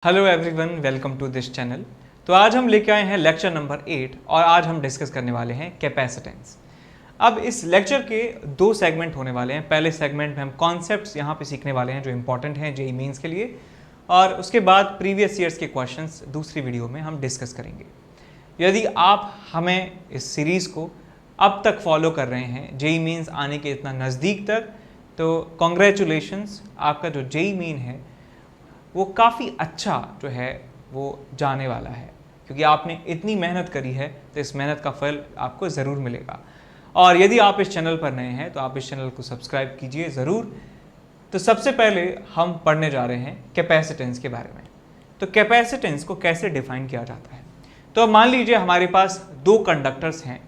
Hello everyone, welcome to this channel. तो आज हम लेके आए हैं लेक्चर नंबर 8 और आज हम डिस्कस करने वाले हैं कैपेसिटेंस। अब इस लेक्चर के दो सेगमेंट होने वाले हैं। पहले सेगमेंट में हम कॉन्सेप्ट्स यहाँ पे सीखने वाले हैं जो इंपॉर्टेंट हैं जेईई मेंस के लिए, और उसके बाद प्रीवियस ईयर्स के क्वेश्चंस दूसरी वीडियो में हम डिस्कस करेंगे। यदि आप हमें इस सीरीज़ को अब तक फॉलो कर रहे हैं जेईई मेंस आने के इतना नज़दीक तक, तो कॉन्ग्रेचुलेशंस, आपका जो जेईई मेन है वो काफ़ी अच्छा जो है वो जाने वाला है, क्योंकि आपने इतनी मेहनत करी है तो इस मेहनत का फल आपको ज़रूर मिलेगा। और यदि आप इस चैनल पर नए हैं तो आप इस चैनल को सब्सक्राइब कीजिए ज़रूर। तो सबसे पहले हम पढ़ने जा रहे हैं कैपेसिटेंस के बारे में। तो कैपेसिटेंस को कैसे डिफाइन किया जाता है, तो मान लीजिए हमारे पास दो कंडक्टर्स हैं,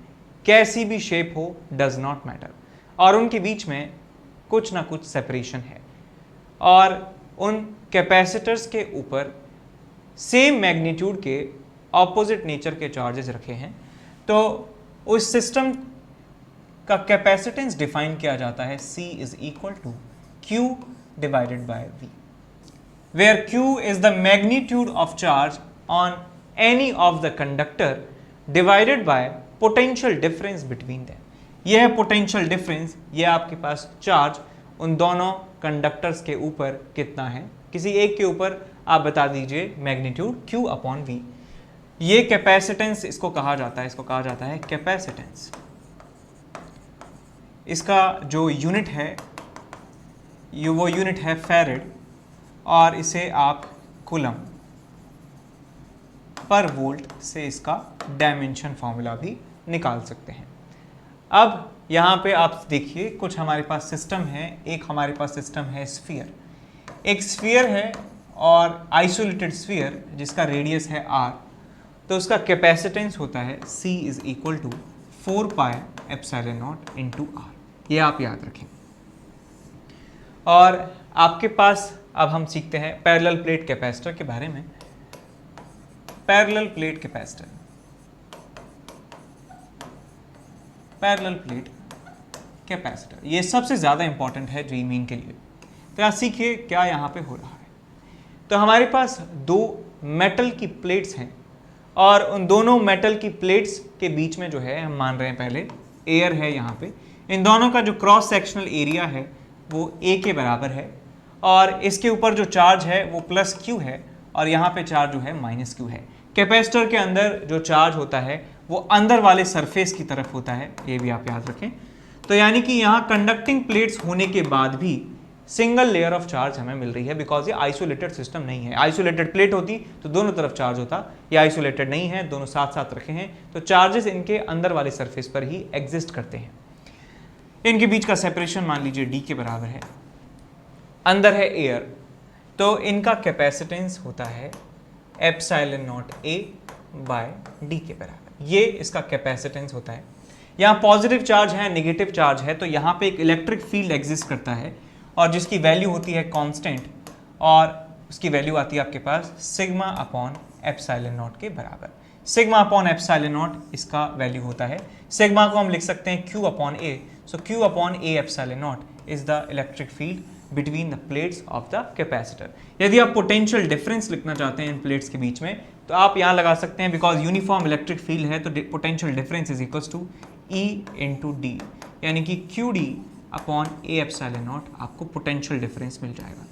कैसी भी शेप हो, डज नॉट मैटर, और उनके बीच में कुछ ना कुछ सेपरेशन है, और उन कैपेसिटर्स के ऊपर सेम मैग्नीट्यूड के ऑपोजिट नेचर के चार्जेस रखे हैं। तो उस सिस्टम का कैपेसिटेंस डिफाइन किया जाता है C is equal to Q divided by V, where Q is the magnitude of charge on any of the conductor divided by potential difference between them. यह है पोटेंशियल डिफरेंस, यह आपके पास charge उन दोनों conductors के ऊपर कितना है, किसी एक के ऊपर आप बता दीजिए मैग्नीट्यूड Q अपॉन V। ये कैपेसिटेंस इसको कहा जाता है, इसको कहा जाता है कैपेसिटेंस। इसका जो यूनिट है वो यूनिट है फैरेड, और इसे आप कूलम पर वोल्ट से इसका डायमेंशन फॉर्मूला भी निकाल सकते हैं। अब यहाँ पे आप देखिए कुछ हमारे पास सिस्टम है। एक हमारे पास सिस्टम है स्फीयर, एक स्फीयर है और आइसोलेटेड स्फीयर जिसका रेडियस है r। तो उसका कैपेसिटेंस होता है C is equal to 4 pi epsilon naught into r। ये आप याद रखें। और आपके पास अब हम सीखते हैं पैरेलल प्लेट कैपेसिटर के बारे में। Parallel plate capacitor, parallel plate capacitor, ये सबसे ज़्यादा इंपॉर्टेंट है जेईई मेन के लिए। तो आप सीखिए क्या यहाँ पे हो रहा है। तो हमारे पास दो मेटल की प्लेट्स हैं, और उन दोनों मेटल की प्लेट्स के बीच में जो है हम मान रहे हैं पहले एयर है यहाँ पे। इन दोनों का जो क्रॉस सेक्शनल एरिया है वो A के बराबर है, और इसके ऊपर जो चार्ज है वो प्लस Q है, और यहाँ पे चार्ज जो है माइनस Q है। कैपेसिटर के अंदर जो चार्ज होता है वो अंदर वाले सरफेस की तरफ होता है, ये भी आप याद रखें। तो यानी कि यहाँ कंडक्टिंग प्लेट्स होने के बाद भी सिंगल लेयर ऑफ चार्ज हमें मिल रही है, बिकॉज ये आइसोलेटेड सिस्टम नहीं है। आइसोलेटेड प्लेट होती तो दोनों तरफ चार्ज होता, ये आइसोलेटेड नहीं है, दोनों साथ साथ रखे हैं, तो चार्जेस इनके अंदर वाले सरफेस पर ही एग्जिस्ट करते हैं। इनके बीच का सेपरेशन मान लीजिए D के बराबर है, अंदर है एयर, तो इनका कैपेसिटेंस होता है epsilon naught A by D के बराबर। ये इसका कैपेसिटेंस होता है। यहाँ पॉजिटिव चार्ज है, नेगेटिव चार्ज है, तो यहाँ पे एक इलेक्ट्रिक फील्ड एग्जिस्ट करता है, और जिसकी वैल्यू होती है कांस्टेंट, और उसकी वैल्यू आती है आपके पास सिग्मा अपॉन एप्सिलॉन नॉट के बराबर। सिग्मा अपॉन एप्सिलॉन नॉट इसका वैल्यू होता है। सिग्मा को हम लिख सकते हैं Q upon A। So Q upon A epsilon not is the electric field between the plates of the capacitor. यदि आप पोटेंशियल डिफरेंस लिखना चाहते हैं इन प्लेट्स के बीच में, तो आप यहाँ लगा सकते हैं, बिकॉज यूनिफॉर्म इलेक्ट्रिक फील्ड है, तो potential difference is equals to E into D, यानी कि QD upon A epsilon naught आपको पोटेंशियल डिफरेंस मिल जाएगा।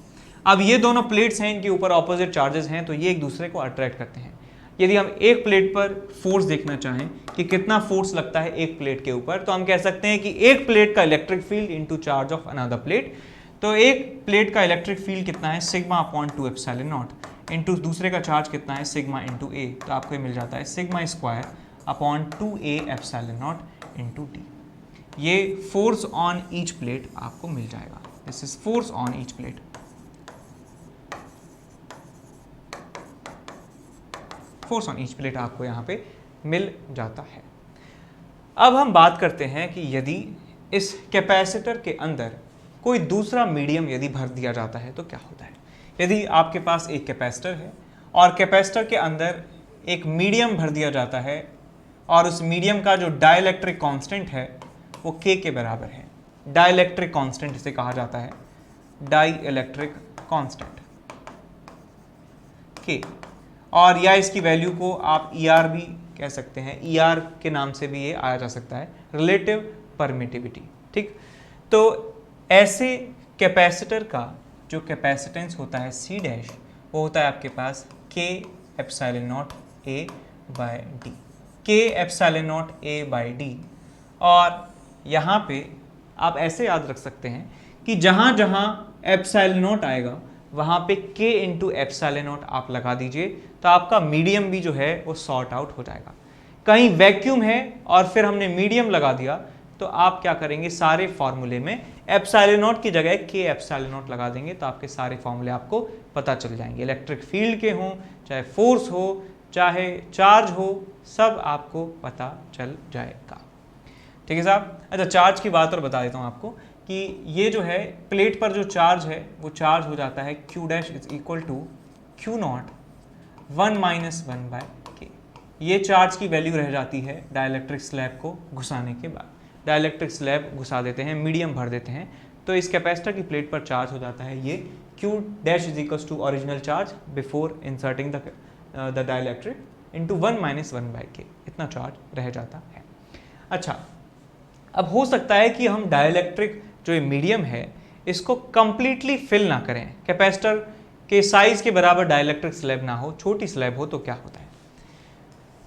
अब ये दोनों प्लेट्स हैं, इनके ऊपर ऑपोजिट चार्जेस हैं, तो ये एक दूसरे को अट्रैक्ट करते हैं। यदि हम एक प्लेट पर फोर्स देखना चाहें कि कितना फोर्स लगता है एक प्लेट के ऊपर, तो हम कह सकते हैं कि एक प्लेट का electric field into charge of another plate. तो एक प्लेट का इलेक्ट्रिक फील्ड कितना है, sigma upon 2 epsilon naught into दूसरे का चार्ज कितना है, सिग्मा इंटू A। तो आपको ये मिल जाता है sigma square upon 2A epsilon naught into D। ये फोर्स ऑन ईच प्लेट आपको मिल जाएगा। This is force on each plate. Force on each plate आपको यहाँ पे मिल जाता है। अब हम बात करते हैं कि यदि इस कैपेसिटर के अंदर कोई दूसरा मीडियम यदि भर दिया जाता है तो क्या होता है। यदि आपके पास एक कैपेसिटर है और कैपेसिटर के अंदर एक मीडियम भर दिया जाता है, और उस मीडियम का जो डाइलेक्ट्रिक कांस्टेंट है वो K के बराबर है। डाइलेक्ट्रिक कांस्टेंट इसे कहा जाता है, डाइलेक्ट्रिक कांस्टेंट। के, और या इसकी वैल्यू को आप ER भी कह सकते हैं, ER के नाम से भी ये आया जा सकता है, रिलेटिव परमिटिविटी। ठीक, तो ऐसे कैपेसिटर का जो कैपेसिटेंस होता है C डैश, वो होता है आपके पास K epsilon naught A by D, K epsilon naught A by D. और यहाँ पे आप ऐसे याद रख सकते हैं कि जहाँ जहाँ एप्सिलॉन नॉट आएगा वहाँ पे K इंटू एप्सिलॉन नॉट आप लगा दीजिए, तो आपका मीडियम भी जो है वो सॉर्ट आउट हो जाएगा। कहीं वैक्यूम है और फिर हमने मीडियम लगा दिया, तो आप क्या करेंगे, सारे फॉर्मूले में एप्सिलॉन नॉट की जगह K एप्सिलॉन नॉट लगा देंगे, तो आपके सारे फॉर्मूले आपको पता चल जाएंगे, इलेक्ट्रिक फील्ड के हों, चाहे फोर्स हो, चाहे चार्ज हो, सब आपको पता चल जाएगा। ठीक है साहब। अच्छा, चार्ज की बात और बता देता हूँ आपको कि ये जो है प्लेट पर जो चार्ज है वो चार्ज हो जाता है Q dash is equal to Q naught 1 minus 1 by K. ये चार्ज की वैल्यू रह जाती है डाइलेक्ट्रिक स्लैब को घुसाने के बाद। डाइलेक्ट्रिक स्लैब घुसा देते हैं, मीडियम भर देते हैं, तो इस कैपेसिटर की प्लेट पर चार्ज हो जाता है ये Q dash is equal to original charge before inserting the dielectric into 1 minus 1 by K, इतना चार्ज रह जाता है। अच्छा, अब हो सकता है कि हम डाइलेक्ट्रिक जो ये मीडियम है इसको कंप्लीटली फिल ना करें, कैपेसिटर के साइज के बराबर डाइलेक्ट्रिक स्लैब ना हो, छोटी स्लैब हो, तो क्या होता है।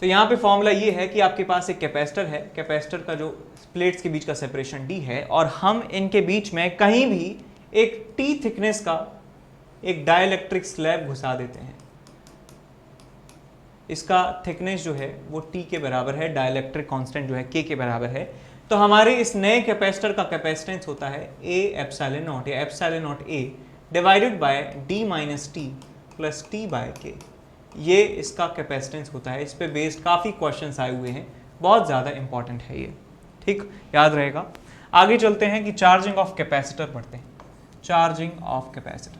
तो यहाँ पे फॉर्मूला ये है कि आपके पास एक कैपेसिटर है, कैपेसिटर का जो प्लेट्स के बीच का सेपरेशन D है, और हम इनके बीच में कहीं भी एक T थिकनेस का एक डाइलेक्ट्रिक स्लैब घुसा देते हैं। इसका थिकनेस जो है वो T के बराबर है, डाइलेक्ट्रिक कांस्टेंट जो है K के बराबर है। तो हमारे इस नए कैपेसिटर का कैपेसिटेंस होता है A एप्सिलॉन नॉट या epsilon naught A divided by D minus T plus T by K। ये इसका कैपेसिटेंस होता है। इस पे बेस्ड काफ़ी क्वेश्चंस आए हुए हैं, बहुत ज़्यादा इंपॉर्टेंट है ये, ठीक, याद रहेगा। आगे चलते हैं कि चार्जिंग ऑफ कैपेसिटर पढ़ते हैं। चार्जिंग ऑफ कैपेसिटर,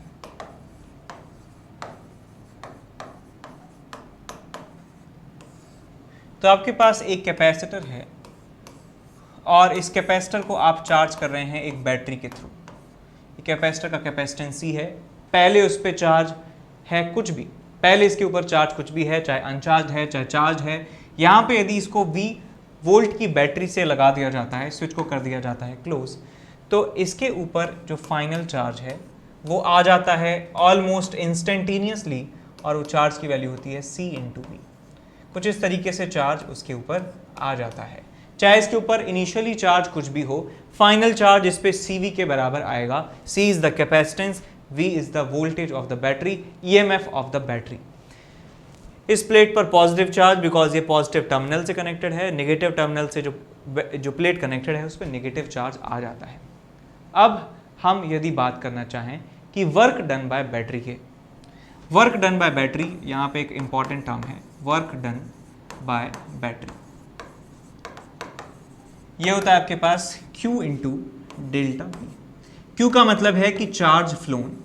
तो आपके पास एक कैपेसिटर है और इस कैपेसिटर को आप चार्ज कर रहे हैं एक बैटरी के थ्रू। कैपेसिटर का कैपेसिटेंस C है, पहले उस पर चार्ज है कुछ भी, पहले इसके ऊपर चार्ज कुछ भी है, चाहे अनचार्ज है चाहे चार्ज है। यहाँ पे यदि इसको V वोल्ट की बैटरी से लगा दिया जाता है, स्विच को कर दिया जाता है क्लोज, तो इसके ऊपर जो फाइनल चार्ज है वो आ जाता है ऑलमोस्ट इंस्टेंटेनियसली, और वो चार्ज की वैल्यू होती है C इंटू V। कुछ इस तरीके से चार्ज उसके ऊपर आ जाता है, चाहे इसके ऊपर इनिशियली चार्ज कुछ भी हो, फाइनल चार्ज इस पे CV के बराबर आएगा। C is the capacitance, V is the voltage of the battery, EMF of the battery. इस प्लेट पर पॉजिटिव चार्ज, बिकॉज ये पॉजिटिव टर्मिनल से कनेक्टेड है, नेगेटिव टर्मिनल से जो प्लेट कनेक्टेड है उस पर नेगेटिव चार्ज आ जाता है। अब हम यदि बात करना चाहें कि वर्क डन बाय बैटरी के, वर्क डन बाय बैटरी, यहाँ पे एक इंपॉर्टेंट टर्म है, वर्क डन बाय बैटरी। ये होता है आपके पास Q into delta V। Q का मतलब है कि चार्ज फ्लोन,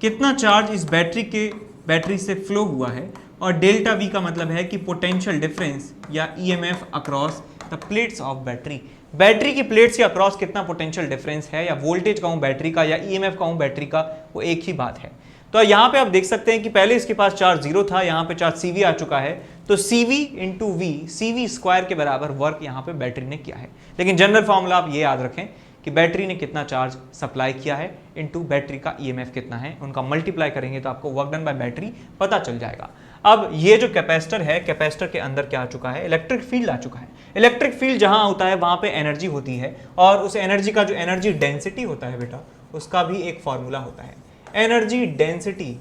कितना चार्ज इस बैटरी से फ्लो हुआ है, और डेल्टा V का मतलब है कि पोटेंशियल डिफरेंस या EMF across the plates of battery. Battery की प्लेट्स के अक्रॉस कितना पोटेंशियल डिफरेंस है, या वोल्टेज कहूँ बैटरी का या EMF कहूँ बैटरी का, वो एक ही बात है। तो यहाँ पे आप देख सकते हैं कि पहले इसके पास चार्ज 0 था, यहाँ पे चार्ज CV आ चुका है, तो CV into V, CV square के बराबर वर्क यहाँ पे बैटरी ने किया है। लेकिन जनरल फॉर्मूला आप ये याद रखें कि बैटरी ने कितना चार्ज सप्लाई किया है इंटू बैटरी का EMF कितना है, उनका मल्टीप्लाई करेंगे तो आपको वर्क डन बाय बैटरी पता चल जाएगा। अब ये जो कैपेसिटर है, कैपेसिटर के अंदर क्या आ चुका है, इलेक्ट्रिक फील्ड आ चुका है। इलेक्ट्रिक फील्ड जहां होता है वहां पे एनर्जी होती है, और उस एनर्जी का जो एनर्जी डेंसिटी होता है बेटा, उसका भी एक फॉर्मूला होता है, energy density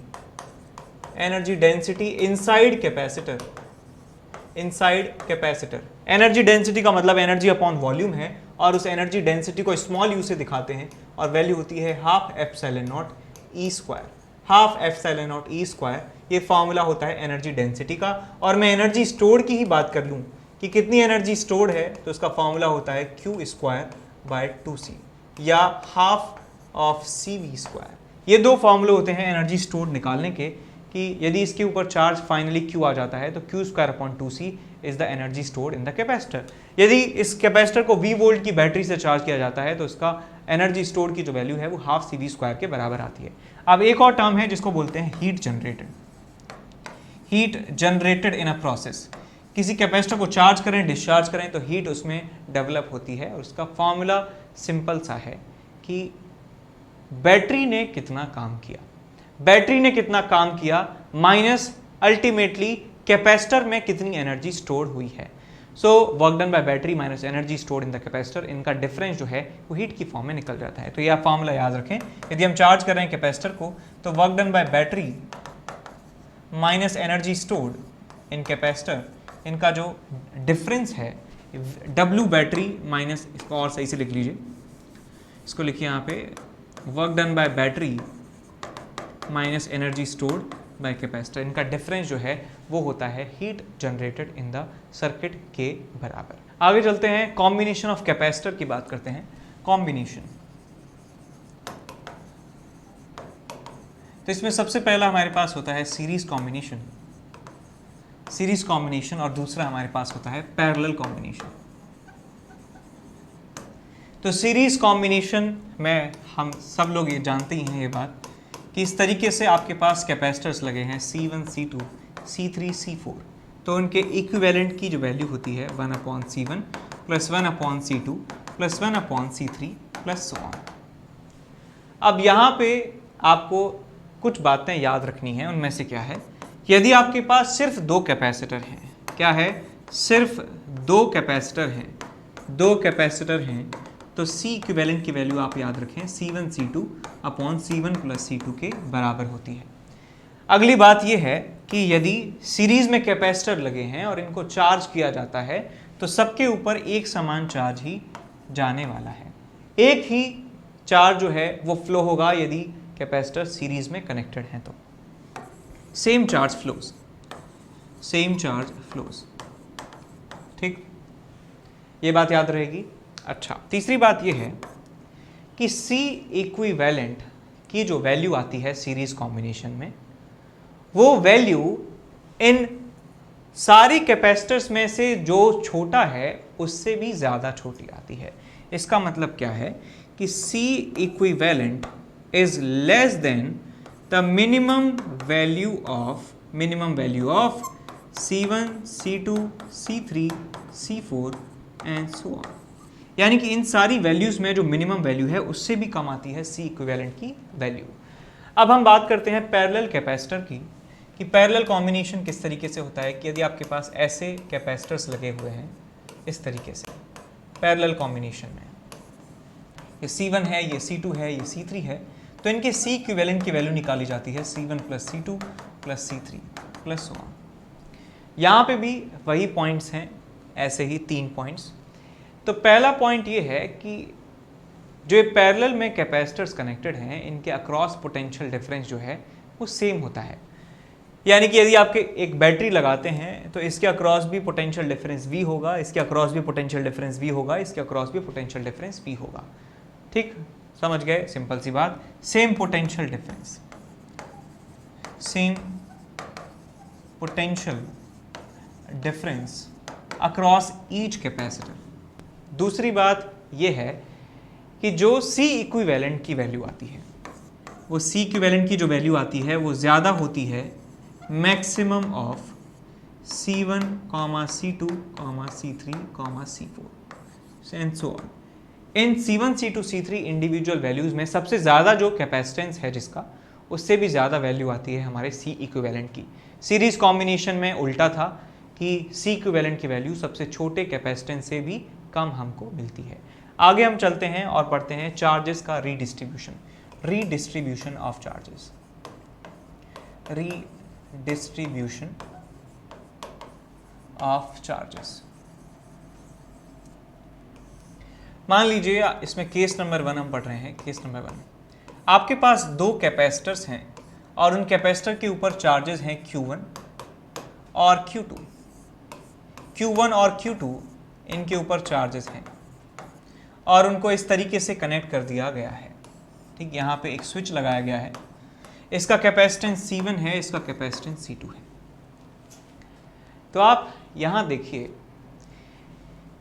inside capacitor, inside capacitor. Energy density का मतलब एनर्जी अपॉन वॉल्यूम है, और उस एनर्जी डेंसिटी को स्मॉल यू से दिखाते हैं, और वैल्यू होती है half epsilon not E square, half epsilon not E square. ये फॉर्मूला होता है एनर्जी डेंसिटी का। और मैं एनर्जी स्टोर्ड की ही बात कर लूँ कि कितनी एनर्जी स्टोर्ड है, तो उसका फॉर्मूला होता है Q स्क्वायर बाय 2C या हाफ ऑफ CV स्क्वायर। ये दो फॉर्मूले होते हैं एनर्जी स्टोर्ड निकालने के, कि यदि इसके ऊपर चार्ज फाइनली Q आ जाता है तो Q square upon 2C is the energy stored in the capacitor. यदि इस कैपेसिटर को V वोल्ट की बैटरी से चार्ज किया जाता है तो इसका एनर्जी स्टोर्ड की जो वैल्यू है वो हाफ CV स्क्वायर के बराबर आती है। अब एक और टर्म है जिसको बोलते हैं heat generated, heat generated in a process. किसी कैपेसिटर को चार्ज करें, डिस्चार्ज करें तो हीट उसमें डेवलप होती है, और उसका फॉर्मूला सिंपल सा है कि बैटरी ने कितना काम किया, बैटरी ने कितना काम किया माइनस अल्टीमेटली कैपेसिटर में कितनी एनर्जी स्टोर हुई है। So work done by battery minus energy stored in the capacitor, इनका डिफरेंस जो है वो हीट की फॉर्म में निकल जाता है। तो यह फॉर्मूला याद रखें, यदि हम चार्ज कर रहे हैं कैपेसिटर को तो work done by battery minus energy stored in capacitor, इनका जो डिफरेंस है W बैटरी माइनस, इसको और सही से लिख लीजिए, इसको लिखिए यहाँ पे work done by battery minus energy stored bye capacitor, इनका डिफरेंस जो है वो होता है heat generated in the circuit के बराबर। आगे चलते हैं, कॉम्बिनेशन ऑफ कैपेसिटर की बात करते हैं। कॉम्बिनेशन, तो इसमें सबसे पहला हमारे पास होता है सीरीज कॉम्बिनेशन, सीरीज कॉम्बिनेशन, और दूसरा हमारे पास होता है पैरेलल कॉम्बिनेशन। तो सीरीज कॉम्बिनेशन में हम सब लोग ये जानते ही हैं ये बात कि इस तरीके से आपके पास कैपेसिटर्स लगे हैं C1, C2, C3, C4, तो उनके इक्विवेलेंट की जो वैल्यू होती है 1/C1 plus 1/C2 plus 1/C3 plus so on. अब यहाँ पे आपको कुछ बातें याद रखनी है, उनमें से क्या है, यदि आपके पास सिर्फ दो कैपेसिटर हैं, क्या है, सिर्फ दो कैपेसिटर हैं, दो कैपेसिटर हैं, तो C इक्विवेलेंट की वैल्यू आप याद रखें C1 C2 upon C1 plus C2 के बराबर होती है। अगली बात यह है कि यदि सीरीज में कैपेसिटर लगे हैं और इनको चार्ज किया जाता है तो सबके ऊपर एक समान चार्ज ही जाने वाला है, एक ही चार्ज जो है वो फ्लो होगा यदि कैपेसिटर सीरीज में कनेक्टेड हैं तो same charge flows, same charge flows, ठीक, ये बात याद रहेगी। अच्छा, तीसरी बात यह है कि C इक्विवेलेंट की जो वैल्यू आती है सीरीज कॉम्बिनेशन में, वो वैल्यू इन सारी कैपेसिटर्स में से जो छोटा है उससे भी ज़्यादा छोटी आती है। इसका मतलब क्या है कि C equivalent is less than the minimum value of C1, C2, C3, C4 and so on. यानी कि इन सारी वैल्यूज में जो मिनिमम वैल्यू है उससे भी कम आती है C इक्विवेलेंट की वैल्यू। अब हम बात करते हैं पैरेलल कैपेसिटर की, कि पैरेलल कॉम्बिनेशन किस तरीके से होता है कि यदि आपके पास ऐसे कैपेसिटर्स लगे हुए हैं इस तरीके से पैरेलल कॉम्बिनेशन में, ये C1 है, ये C2 है, ये C3 है, तो इनके C इक्विवेलेंट की वैल्यू निकाली जाती है C1 plus C2 plus C3 plus so on. यहाँ पे भी वही पॉइंट्स हैं, ऐसे ही 3 पॉइंट्स। तो पहला पॉइंट ये है कि जो पैरेलल में कैपेसिटर्स कनेक्टेड हैं इनके अक्रॉस पोटेंशियल डिफरेंस जो है वो सेम होता है। यानी कि यदि आपके एक बैटरी लगाते हैं तो इसके अक्रॉस भी पोटेंशियल डिफरेंस V होगा, इसके अक्रॉस भी पोटेंशियल डिफरेंस V होगा, इसके अक्रॉस भी पोटेंशियल डिफरेंस V होगा। ठीक, समझ गए, सिंपल सी बात। Same potential difference, same potential difference across each capacitor. दूसरी बात यह है कि जो C इक्विवेलेंट की वैल्यू आती है, वो C इक्विवेलेंट की जो वैल्यू आती है वो ज़्यादा होती है maximum of C1, C2, C3, C4 and so on. In C1, C2, C3 individual values में सबसे ज़्यादा जो कैपेसिटेंस है जिसका, उससे भी ज़्यादा वैल्यू आती है हमारे C इक्विवेलेंट की। सीरीज कॉम्बिनेशन में उल्टा था कि C इक्विवेलेंट की वैल्यू सबसे छोटे कैपेसिटेंस से भी कम हमको मिलती है। आगे हम चलते हैं और पढ़ते हैं चार्जेस का redistribution, redistribution of charges, redistribution of charges. मान लीजिए इसमें केस नंबर 1 हम पढ़ रहे हैं। केस नंबर 1, आपके पास दो कैपेसिटर्स हैं और उन कैपेसिटर के ऊपर चार्जेस हैं Q1 और Q2। Q1 और Q2 इनके ऊपर चार्जेस हैं और उनको इस तरीके से कनेक्ट कर दिया गया है। ठीक, यहाँ पे एक स्विच लगाया गया है, इसका कैपेसिटेंस C1 है, इसका कैपेसिटेंस C2 है। तो आप यहाँ देखिए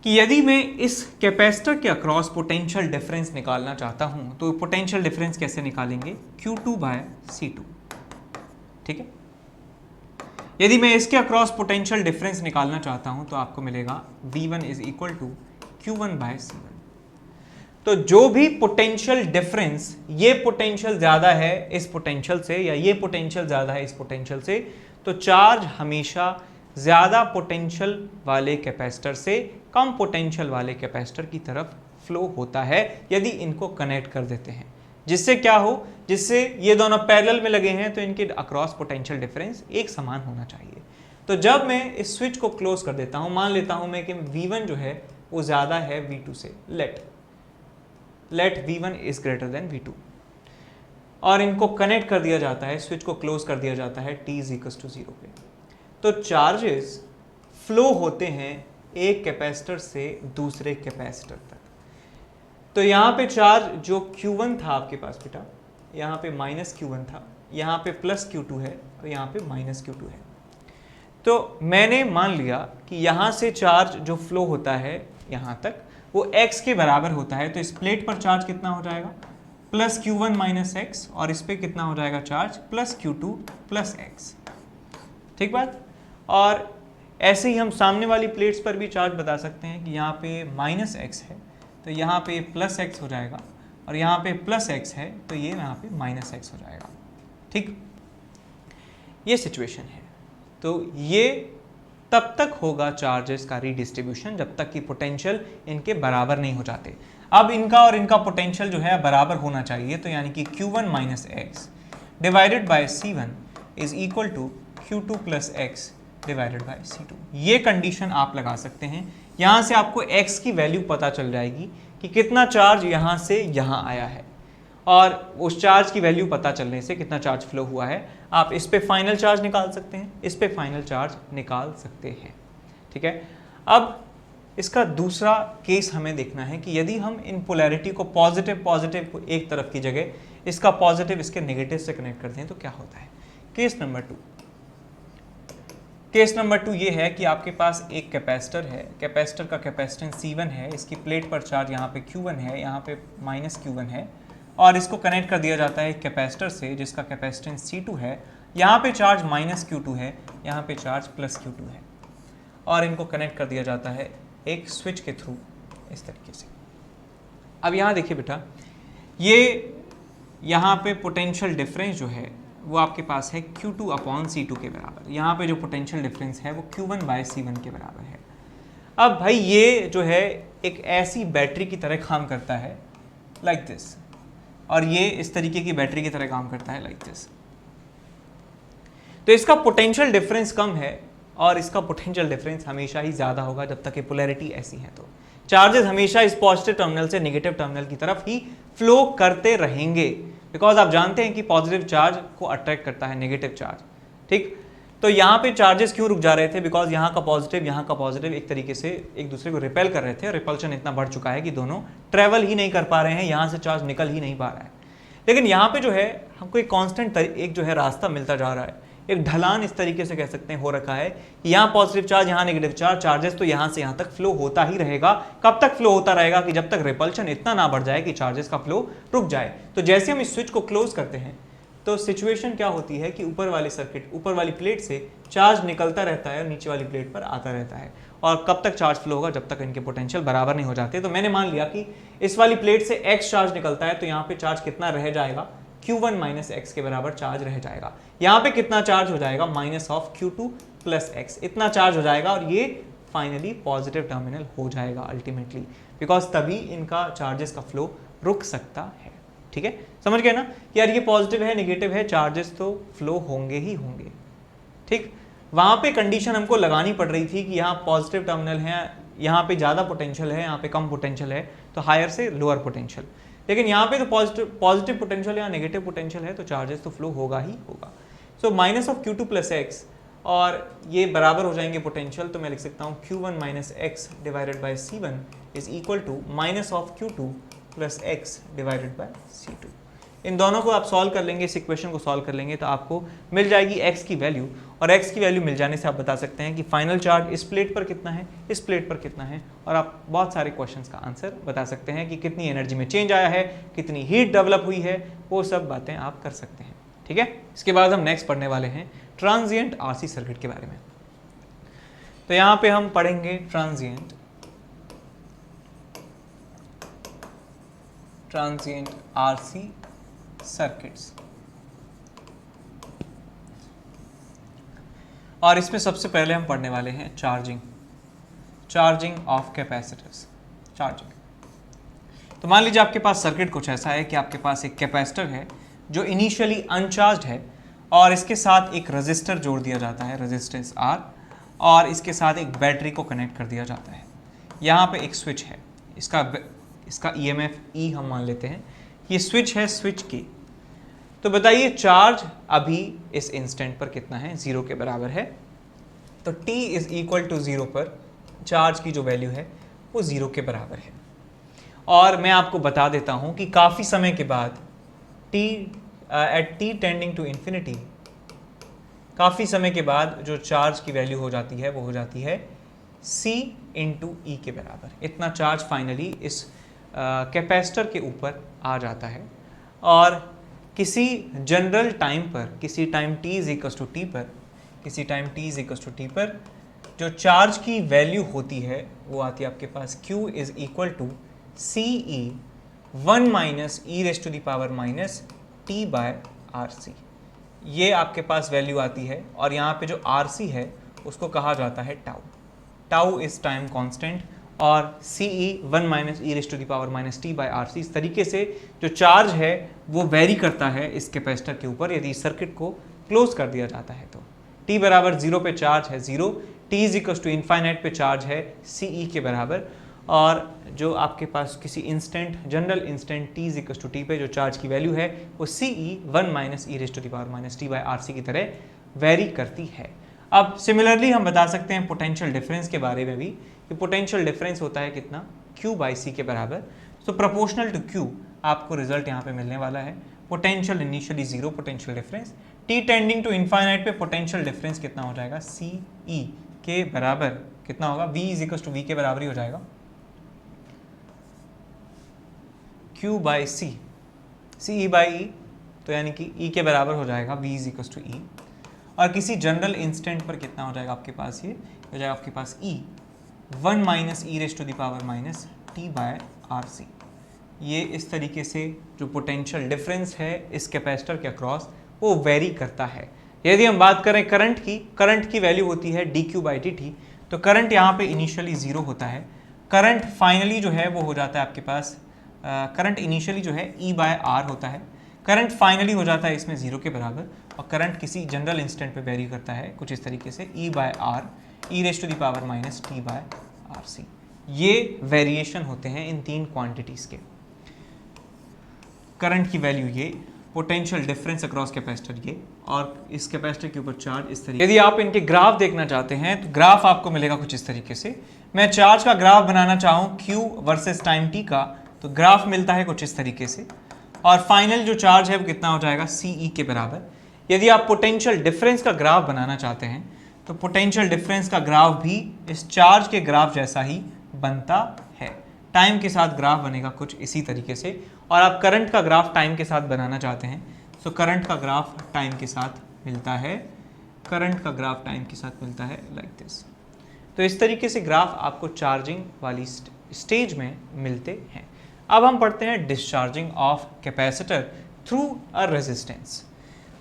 कि यदि मैं इस कैपेसिटर के अक्रॉस पोटेंशियल डिफरेंस निकालना चाहता हूँ तो पोटेंशियल डिफरेंस कैसे निकालेंगे, Q2 बाय C2। ठीक है, यदि मैं इसके अक्रॉस पोटेंशियल डिफरेंस निकालना चाहता हूं तो आपको मिलेगा V1 is equal to Q1/C1। तो जो भी पोटेंशियल डिफरेंस, ये पोटेंशियल ज्यादा है इस पोटेंशियल से या ये पोटेंशियल ज्यादा है इस पोटेंशियल से, तो चार्ज हमेशा ज्यादा पोटेंशियल वाले कैपेसिटर से कम पोटेंशियल वाले कैपेसिटर की तरफ फ्लो होता है यदि इनको कनेक्ट कर देते हैं। जिससे क्या हो, जिससे ये दोनों पैरेलल में लगे हैं तो इनके अक्रॉस पोटेंशियल डिफरेंस एक समान होना चाहिए। तो जब मैं इस स्विच को क्लोज कर देता हूं, मान लेता हूं मैं कि V1 जो है वो ज्यादा है V2 से, late V1 is greater than V2, और इनको कनेक्ट कर दिया जाता है, स्विच को क्लोज कर दिया जाता है t इज इक्वल टू 0 पे, तो चार्जेस फ्लो होते हैं एक कैपेसिटर से दूसरे कैपेसिटर तक। तो यहाँ पे चार्ज जो Q1 था आपके पास बेटा, यहाँ पे -Q1 था, यहाँ पे +Q2 है और यहाँ पे -Q2 है। तो मैंने मान लिया कि यहाँ से चार्ज जो फ्लो होता है यहाँ तक वो x के बराबर होता है, तो इस प्लेट पर चार्ज कितना हो जाएगा, +Q1 - x, और इस पे कितना हो जाएगा चार्ज, +Q2 + x। ठीक बात। और ऐसे ही हम सामने वाली प्लेट्स पर भी चार्ज बता सकते हैं कि यहाँ पे -x है तो यहाँ पे +x हो जाएगा, और यहाँ पे +x है तो ये यहाँ पे -x हो जाएगा। ठीक, ये सिचुएशन है। तो ये तब तक होगा चार्जेस का रीडिस्ट्रीब्यूशन जब तक कि पोटेंशियल इनके बराबर नहीं हो जाते। अब इनका और इनका पोटेंशियल जो है बराबर होना चाहिए, तो यानी कि Q1 - x divided by C1 is equal to Q2 + x divided by C2। ये कंडीशन आप लगा सकते हैं। यहाँ से आपको x की वैल्यू पता चल जाएगी कि कितना चार्ज यहाँ से यहाँ आया है, और उस चार्ज की वैल्यू पता चलने से कितना चार्ज फ्लो हुआ है, आप इस पे फाइनल चार्ज निकाल सकते हैं, इस पे फाइनल चार्ज निकाल सकते हैं। ठीक है। अब इसका दूसरा केस हमें देखना है कि यदि हम इन पोलैरिटी को पॉजिटिव को एक तरफ की जगह इसका पॉजिटिव इसके नेगेटिव से कनेक्ट करते हैं तो क्या होता है। केस नंबर 2 ये है कि आपके पास एक कैपेसिटर है, कैपेसिटर का कैपेसिटेंस C1 है, इसकी प्लेट पर चार्ज यहाँ पे Q1 है, यहाँ पे -Q1 है, और इसको कनेक्ट कर दिया जाता है एक कैपेसिटर से जिसका कैपेसिटेंस C2 है। यहाँ पे चार्ज -Q2 है, यहाँ पे चार्ज +Q2 है, और इनको कनेक्ट कर दिया जाता है एक स्विच के थ्रू इस तरीके से। अब यहाँ देखिए बेटा, ये यहाँ पे पोटेंशियल डिफरेंस जो है वो आपके पास है Q2/C2 के बराबर। यहाँ पे जो पोटेंशियल डिफरेंस है वो Q1/C1 के बराबर है। अब भाई ये जो है एक ऐसी बैटरी की तरह काम करता है लाइक दिस, और ये इस तरीके की बैटरी की तरह काम करता है लाइक दिस। तो इसका पोटेंशियल डिफरेंस कम है और इसका पोटेंशियल डिफरेंस हमेशा ही ज्यादा होगा जब तक ये पोलैरिटी ऐसी है। तो चार्जेस हमेशा इस पॉजिटिव टर्मिनल से नेगेटिव टर्मिनल की तरफ ही फ्लो करते रहेंगे, बिकॉज आप जानते हैं कि पॉजिटिव चार्ज को अट्रैक्ट करता है नेगेटिव चार्ज। ठीक, तो यहाँ पे चार्जेस क्यों रुक जा रहे थे, बिकॉज यहाँ का पॉजिटिव एक तरीके से एक दूसरे को रिपेल कर रहे थे, और रिपल्शन इतना बढ़ चुका है कि दोनों ट्रेवल ही नहीं कर पा रहे हैं, यहाँ से चार्ज निकल ही नहीं पा रहा है। लेकिन यहाँ पे जो है हमको एक कांस्टेंट एक जो है रास्ता मिलता जा रहा है, एक ढलान इस तरीके से कह सकते हैं हो रखा है कि यहाँ पॉजिटिव चार्ज, यहाँ नेगेटिव चार्ज, चार्जेस तो यहाँ से यहाँ तक फ्लो होता ही रहेगा। कब तक फ्लो होता रहेगा, कि जब तक रिपल्शन इतना ना बढ़ जाए कि चार्जेस का फ्लो रुक जाए। तो जैसे हम इस स्विच को क्लोज करते हैं तो सिचुएशन क्या होती है कि ऊपर वाली प्लेट से चार्ज निकलता रहता है और नीचे वाली प्लेट पर आता रहता है, और कब तक चार्ज फ्लो होगा, जब तक इनके पोटेंशियल बराबर नहीं हो जाते। तो मैंने मान लिया कि इस वाली प्लेट से x चार्ज निकलता है, तो यहाँ पे चार्ज कितना रह जाएगा, Q1 - x के बराबर चार्ज रह जाएगा। यहाँ पे कितना चार्ज हो जाएगा, -Q2 + x, इतना चार्ज हो जाएगा, और ये फाइनली पॉजिटिव टर्मिनल हो जाएगा अल्टीमेटली, बिकॉज तभी इनका चार्जेस का फ्लो रुक सकता है। ठीक है, समझ गए ना यार, ये पॉजिटिव है नेगेटिव है, चार्जेस तो फ्लो होंगे ही होंगे। ठीक, वहाँ पे कंडीशन हमको लगानी पड़ रही थी कि यहाँ पॉजिटिव टर्मिनल है, यहाँ पे ज़्यादा पोटेंशियल है, यहाँ पे कम पोटेंशियल है, तो हायर से लोअर पोटेंशियल। लेकिन यहाँ पे तो पॉजिटिव पोटेंशियल या नेगेटिव पोटेंशियल है, तो चार्जेस तो फ्लो होगा ही होगा। सो -Q2 + x, और ये बराबर हो जाएंगे पोटेंशियल, तो मैं लिख सकता हूँ Q1 - x divided by C1 is equal to -Q2 + x divided by C2। इन दोनों को आप सॉल्व कर लेंगे, इस इक्वेशन को सॉल्व कर लेंगे तो आपको मिल जाएगी x की वैल्यू, और x की वैल्यू मिल जाने से आप बता सकते हैं कि फाइनल चार्ज इस प्लेट पर कितना है, इस प्लेट पर कितना है, और आप बहुत सारे क्वेश्चंस का आंसर बता सकते हैं कि कितनी एनर्जी में चेंज आया है, कितनी हीट डेवलप हुई है, वो सब बातें आप कर सकते हैं। ठीक है, इसके बाद हम नेक्स्ट पढ़ने वाले हैं ट्रांजिएंट आरसी सर्किट के बारे में। तो यहां पे हम पढ़ेंगे ट्रांजिएंट आरसी सर्किट्स, और इसमें सबसे पहले हम पढ़ने वाले हैं चार्जिंग ऑफ कैपेसिटर्स। चार्जिंग, तो मान लीजिए आपके पास सर्किट कुछ ऐसा है कि आपके पास एक कैपेसिटर है जो इनिशियली अनचार्ज्ड है और इसके साथ एक रेजिस्टर जोड़ दिया जाता है, रेजिस्टेंस R, और इसके साथ एक बैटरी को कनेक्ट कर दिया जाता है। यहाँ पे एक स्विच है, इसका EMF E हम मान लेते हैं, ये स्विच है, स्विच की। तो बताइए चार्ज अभी इस इंस्टेंट पर कितना है, 0 के बराबर है। तो t इज इक्वल टू 0 पर चार्ज की जो वैल्यू है वो 0 के बराबर है। और मैं आपको बता देता हूं कि काफ़ी समय के बाद at t tending to infinity, काफ़ी समय के बाद जो चार्ज की वैल्यू हो जाती है वो हो जाती है C इंटू ई के बराबर। इतना चार्ज फाइनली इस कैपेसिटर के ऊपर आ जाता है। और किसी जनरल टाइम पर, किसी time t is equal to T पर, किसी time t is equal to T पर जो चार्ज की वैल्यू होती है वो आती है आपके पास Q is equal to CE 1 minus E raise to the power minus T by RC। ये आपके पास वैल्यू आती है। और यहाँ पे जो RC है उसको कहा जाता है tau. Tau is time constant और CE 1 minus E raise to the power minus T by RC। इस तरीके से जो चार्ज है वो वेरी करता है इस कैपेसिटर के ऊपर यदि इस सर्किट को क्लोज कर दिया जाता है। तो t बराबर 0 पे चार्ज है 0, t is equal to infinite पे चार्ज है CE के बराबर। और जो आपके पास किसी instant, general instant t is equal to T पे जो चार्ज की वैल्यू है वो CE 1 minus E raise to the power minus T by RC की तरह वेरी करती है। अब सिमिलरली हम बता सकते हैं पोटेंशियल डिफरेंस के बारे में भी कि पोटेंशियल डिफरेंस होता है कितना, Q बाई C के बराबर। तो प्रोपोर्शनल टू Q आपको रिजल्ट यहाँ पे मिलने वाला है। Potential initially 0 potential difference, t tending to infinite पे पोटेंशियल डिफरेंस कितना हो जाएगा, CE के बराबर कितना होगा, V is equal to V के बराबर ही हो जाएगा Q by C, CE by E, तो यानी कि E के बराबर हो जाएगा V is equal to E। और किसी जनरल इंस्टेंट पर कितना हो जाएगा आपके पास, ये हो जाएगा आपके पास E 1 minus E raise to the power minus T by RC। ये इस तरीके से जो पोटेंशियल डिफरेंस है इस कैपेसिटर के अक्रॉस वो वेरी करता है। यदि हम बात करें करंट की वैल्यू होती है dq बाई dt। तो करंट यहाँ पे इनिशियली 0 होता है, करंट फाइनली जो है वो हो जाता है आपके पास, करंट इनिशियली जो है E बाय R होता है, करंट फाइनली हो जाता है इसमें 0 के बराबर। और करंट किसी जनरल इंस्टेंट पे वेरी करता है कुछ इस तरीके से E by R E raise to the power minus T by RC। ये वेरिएशन होते हैं इन तीन क्वांटिटीज के। करंट की वैल्यू ये, पोटेंशियल डिफरेंस अक्रॉस कैपेसिटर ये, और इस कैपेसिटर के ऊपर चार्ज इस तरीके। यदि आप इनके ग्राफ देखना चाहते हैं तो ग्राफ आपको मिलेगा कुछ इस तरीके से। मैं चार्ज का ग्राफ बनाना चाहूँ Q वर्सेस टाइम t का, तो ग्राफ मिलता है कुछ इस तरीके से। और फाइनल जो चार्ज है वो कितना हो जाएगा, CE के बराबर। यदि आप पोटेंशियल डिफरेंस का ग्राफ बनाना चाहते हैं तो पोटेंशियल डिफरेंस का ग्राफ भी इस चार्ज के ग्राफ जैसा ही बनता है। टाइम के साथ ग्राफ बनेगा कुछ इसी तरीके से। और आप करंट का ग्राफ टाइम के साथ बनाना चाहते हैं तो करंट का ग्राफ टाइम के साथ मिलता है, करंट का ग्राफ टाइम के साथ मिलता है लाइक दिस। तो इस तरीके से ग्राफ आपको चार्जिंग वाली स्टेज में मिलते हैं। अब हम पढ़ते हैं discharging of capacitor through a resistance.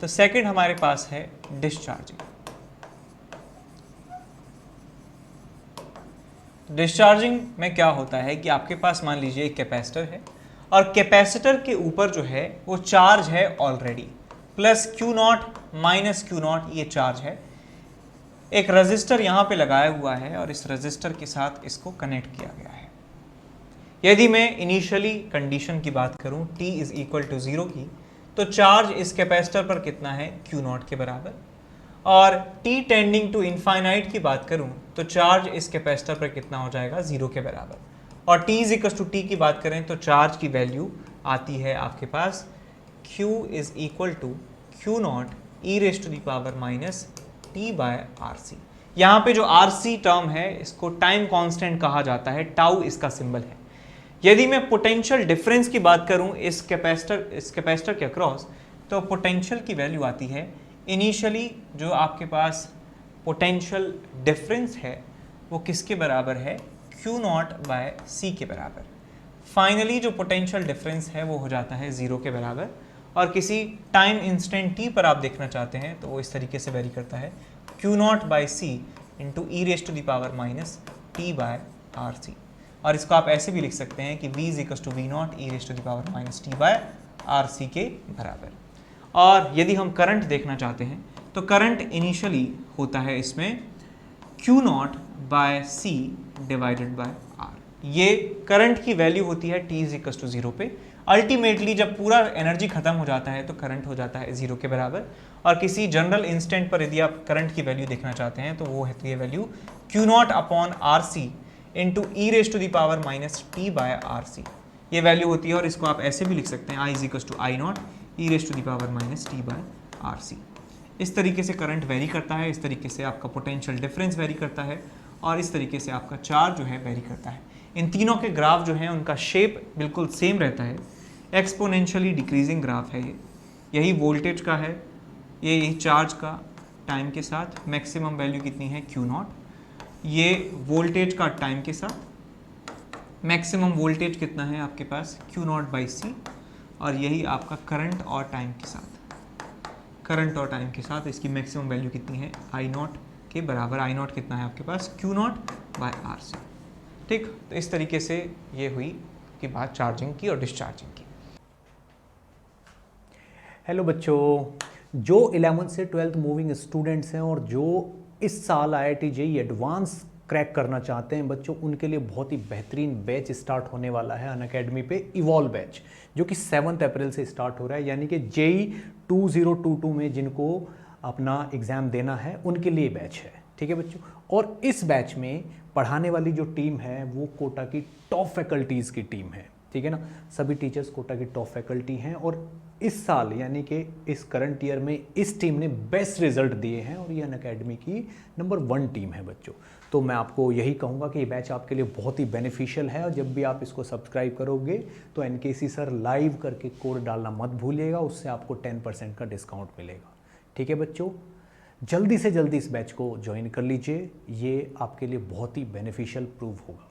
तो सेकंड हमारे पास है डिस्चार्जिंग। डिस्चार्जिंग में क्या होता है कि आपके पास मान लीजिए एक कैपेसिटर है और कैपेसिटर के ऊपर जो है वो चार्ज है already, plus Q0 minus Q0 ये चार्ज है। एक रेजिस्टर यहाँ पे लगाया हुआ है और इस रेजिस्टर के साथ इसको कनेक्ट किया गया है। यदि मैं इनिशियली कंडीशन की बात करूं t इज इक्वल टू 0 की, तो चार्ज इस कैपेसिटर पर कितना है, Q0 के बराबर। और t टेंडिंग टू इनफाइनाइट की बात करूं तो चार्ज इस कैपेसिटर पर कितना हो जाएगा, 0 के बराबर। और t is equal to t की बात करें तो चार्ज की वैल्यू आती है आपके पास Q is equal to Q0 E raise to the power minus T by RC। यहाँ पे जो RC टर्म है इसको टाइम कांस्टेंट कहा जाता है, टाउ इसका सिंबल है। यदि मैं पोटेंशियल डिफरेंस की बात करूं इस कैपेसिटर के अक्रॉस, तो पोटेंशियल की वैल्यू आती है इनिशियली जो आपके पास पोटेंशियल डिफरेंस है वो किसके बराबर है, Q नॉट बाय सी के बराबर। फाइनली जो पोटेंशियल डिफरेंस है वो हो जाता है 0 के बराबर, और किसी टाइम इंस्टेंट t पर आप देखना चाहते हैं तो वो इस तरीके से वेरी करता है Q naught by C into E raise to the power minus T by R C. और इसको आप ऐसे भी लिख सकते हैं कि v is equal to V naught E raise to the power minus T by R C के बराबर। और यदि हम करंट देखना चाहते हैं तो करंट इनिशियली होता है इसमें Q naught by C divided by R. ये करंट की वैल्यू होती है t इज इक्वल टू 0 पे। अल्टीमेटली जब पूरा एनर्जी खत्म हो जाता है तो करंट हो जाता है 0 के बराबर, और किसी जनरल इंस्टेंट पर यदि आप करंट की वैल्यू देखना चाहते हैं तो वो है value Q naught upon R C into E raise to the power minus T by R C, ये वैल्यू होती है। और इसको आप ऐसे भी लिख सकते हैं I is equal to I naught E raise to the power minus T by R C. इस तरीके से करंट वेरी करता है, इस तरीके से आपका पोटेंशियल डिफरेंस वेरी करता है, और इस तरीके से आपका चार्ज जो है वेरी करता है। इन तीनों के ग्राफ जो हैं उनका शेप बिल्कुल सेम रहता है, एक्सपोनेंशियली डिक्रीजिंग ग्राफ है ये। यही वोल्टेज का है, यही चार्ज का टाइम के साथ मैक्सिमम वैल्यू कितनी है Q नॉट, ये वोल्टेज का टाइम के साथ मैक्सिमम वोल्टेज कितना है आपके पास Q नॉट बाई सी, और यही आपका करंट और टाइम के साथ, करंट और टाइम के साथ इसकी मैक्सिमम वैल्यू कितनी है आई नॉट के बराबर। आई नॉट कितना है आपके पास Q naught by R C. ठीक, तो इस तरीके से ये हुई कि बात चार्जिंग की और डिस्चार्जिंग की। हेलो बच्चों, जो 11th से 12th मूविंग स्टूडेंट्स हैं और जो इस साल IIT JEE एडवांस क्रैक करना चाहते हैं बच्चों, उनके लिए बहुत ही बेहतरीन बैच स्टार्ट होने वाला है अनअकैडमी पे, इवॉल्व बैच, जो कि 7 अप्रैल से स्टार्ट हो रहा है। यानी कि JEE 2022 में जिनको अपना एग्ज़ाम देना है उनके लिए बैच है। ठीक है बच्चों, और इस बैच में पढ़ाने वाली जो टीम है वो कोटा की टॉप फैकल्टीज़ की टीम है। ठीक है ना, सभी टीचर्स कोटा की टॉप फैकल्टी हैं, और इस साल यानी कि इस करंट ईयर में इस टीम ने बेस्ट रिजल्ट दिए हैं, और ये अनअकैडमी की नंबर 1 टीम है बच्चों। तो मैं आपको यही कहूँगा कि ये बैच आपके लिए बहुत ही बेनिफिशियल है, और जब भी आप इसको सब्सक्राइब करोगे तो NKC सर लाइव करके कोड डालना मत भूलिएगा, उससे आपको 10% का डिस्काउंट मिलेगा। ठीक है बच्चों, जल्दी से जल्दी इस बैच को ज्वाइन कर लीजिए, ये आपके लिए बहुत ही बेनिफिशियल प्रूव होगा।